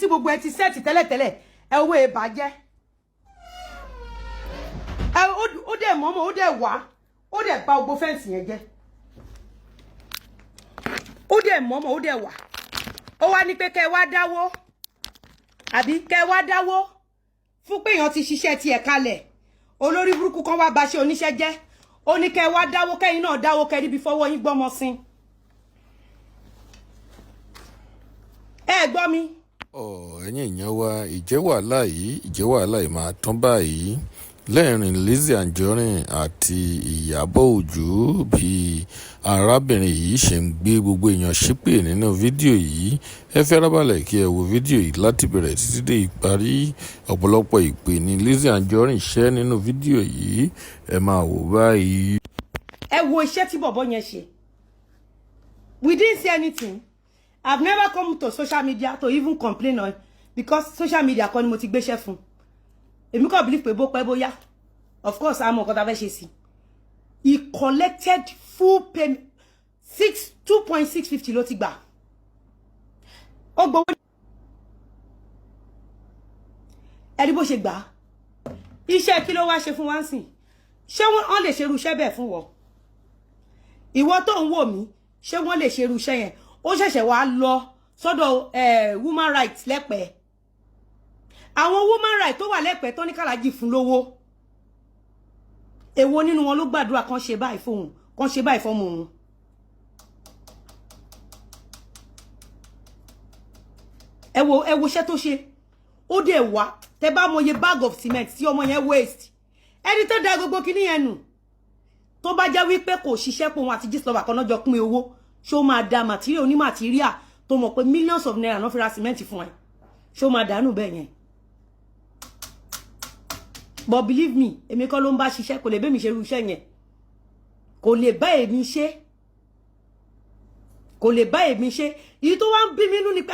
tí gbogbo ẹ ti set tẹ́lẹ̀tẹ́lẹ̀ ẹ wo e bàjẹ́ ó dẹ̀ mọ́mọ́ ó dẹ̀ wá ó dẹ̀ bà gbogbo fẹ́ǹsì yẹn jẹ́ ó dẹ̀ mọ́mọ́ ó dẹ̀ wá ó wá ní pé kẹ́ wá dáwó àbí kẹ́ wá dáwó fún pé èèyàn ti ṣiṣẹ́ tiẹ̀ kalẹ̀ olórí burúkú kan wá baṣẹ́ oníṣẹ́ jẹ́ ó ní kẹ́ wá dáwó kẹ́yìn náà dáwó kẹ́ níbi fọwọ́ yín gbọ́mọ sí ẹ gbọ́ mi. ẹ̀yin èèyàn wa ìjẹ́ wàhálà yìí máa tán báyìí lẹ́ẹ̀rin LIZZY ANJORIN àti Ìyábọ̀ Òjó bí arábìnrin yìí ṣe ń gbé gbogbo èèyàn ṣépè nínú fídíò yìí ẹ fẹ́ràn kí ẹ wo fídíò yìí láti bẹ̀rẹ̀ títí dé ìparí ọ̀pọ̀lọpọ̀ ìpè ní LIZZY ANJORIN ṣẹ́ nínú fídíò yìí ẹ máa wò báyìí. ẹ wo iṣẹ́ tí bọ̀bọ̀ yẹn ṣe we didn't see anything. I've never come to social media to even complain on because social media kọ́ ni mo ti gbéṣẹ́ fún. Èmi kò believe pé bó pẹ́ bóyá. Of course, I'm nǹkan tá fẹ́ ṣe sí. He collected full payment 2.650 ló ti gbà. Ó gbowó. Ẹ rí bó ṣe gbà. Iṣẹ́ kí ló wá ṣe fún wa ńsìn? Ṣé wọ́n lè ṣerú iṣẹ́ bẹ́ẹ̀ fún wọ? Ìwọ tó ń wò mí, ṣé wọ́n lè ṣerú iṣẹ́ yẹn? Ó ṣẹ̀ṣẹ̀ wá lọ sọ́dọ̀ woman rights lẹ́pẹ́ àwọn woman rights tó wà lẹ́pẹ́ tó ní kàlájì fún lówó èwo nínú wọn ló gbàdúrà kan ṣe báyìí fóun kan ṣe báyìí fọ́mọ òun ẹ wo iṣẹ́ tó ṣe ó dẹ̀ wá tẹ bá mọye bag of cement tí ọmọ yẹn waste ẹni tó da gbogbo kíní yẹn nù tó bá jẹ́ wípé kò ṣiṣẹ́ pé òun àti Gistlover kan náà jọ pín owó ṣó máa da material oní material tó mọ̀ pé millions of naira náà fi ra cement fún ẹ ṣó máa dànù bẹ́ẹ̀ yẹn but believe me èmi kọ́ ló ń bá ṣiṣẹ́ kò lè bẹ́ẹ̀ mi ṣe irú iṣẹ́ yẹn kò lè bá èmi ṣe èyí tó wá ń bí mi nínú ni pé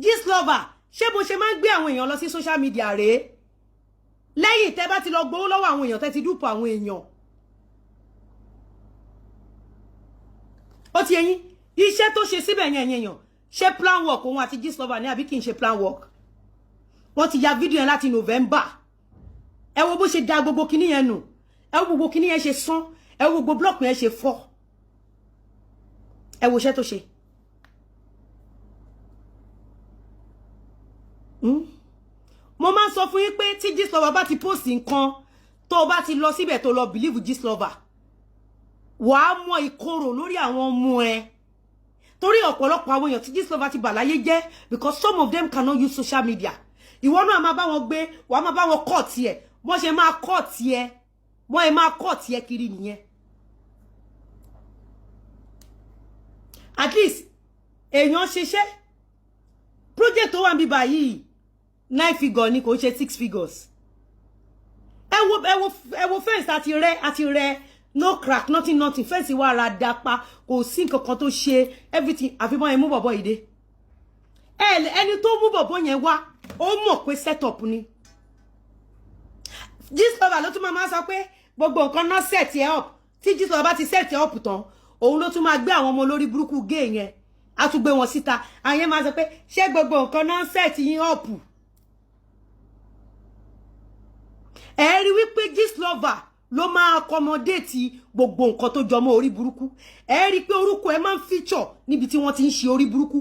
Gistlover ṣé bó ṣe máa ń gbé àwọn èèyàn lọ sí social media rèé lẹ́yìn tẹ́ bá ti lọ gbowó lọ́wọ́ àwọn èèyàn tẹ́ ti dúpọ̀ àwọn èèyàn ó ti ẹ̀yin iṣẹ́ tó ṣe síbẹ̀ yẹn èèyàn ṣe plan work òun àti Gistlover ní àbí kì í ṣe plan work wọ́n ti ya fídíò yẹn láti November ẹ wo bó ṣe da gbogbo kinní yẹn nù ẹ wo gbogbo kinní yẹn ṣe sán ẹ wo gbogbo block yẹn ṣe fọ́ ẹ wo iṣẹ́ tó ṣe mo máa ń sọ fún yín pé tí Gistlover bá ti post nǹkan tó bá ti lọ síbẹ̀ tó lọ believe Gistlover wàá mọ ìkorò lórí àwọn ọmọ ẹ torí ọ̀pọ̀lọpọ̀ àwọn èèyàn tí Gistlover ti bà láyé jẹ́ because some of them cannot use social media ìwọ náà máa bá wọn gbé wàá máa bá wọn kọ́ tiẹ̀ wọ́n ṣe máa kọ́ tiẹ̀ wọ́n ẹ máa kọ́ tiẹ̀ kiri nìyẹn at least èèyàn ṣiṣẹ́ project tó wà níbí báyìí 9 figure ni kò ṣe 6 figures ẹ wo fence àti rẹ no crack nothing fẹ́ǹsì wà ra dapa kò sí nǹkan kan tó ṣe everything àfihàn ẹ̀ mú bọ̀bọ̀ yìí dé ẹni tó mú bọ̀bọ̀ yẹn wá ó mọ̀ pé setup ni Gistlover ló tún máa sọ pé gbogbo nǹkan náà set ẹ up tí Gistlover bá ti set ẹ up tán òun ló tún máa gbé àwọn ọmọ olórí burúkú gé yẹn á tún gbé wọn síta àyẹn máa sọ pé ṣé gbogbo nǹkan náà set yín up ẹ rí wípé Gistlover ló máa accommodate gbogbo nǹkan tó jọmọ́ orí burúkú ẹ rí pé orúkọ ẹ máa ń feature níbi tí wọ́n ti ń ṣe orí burúkú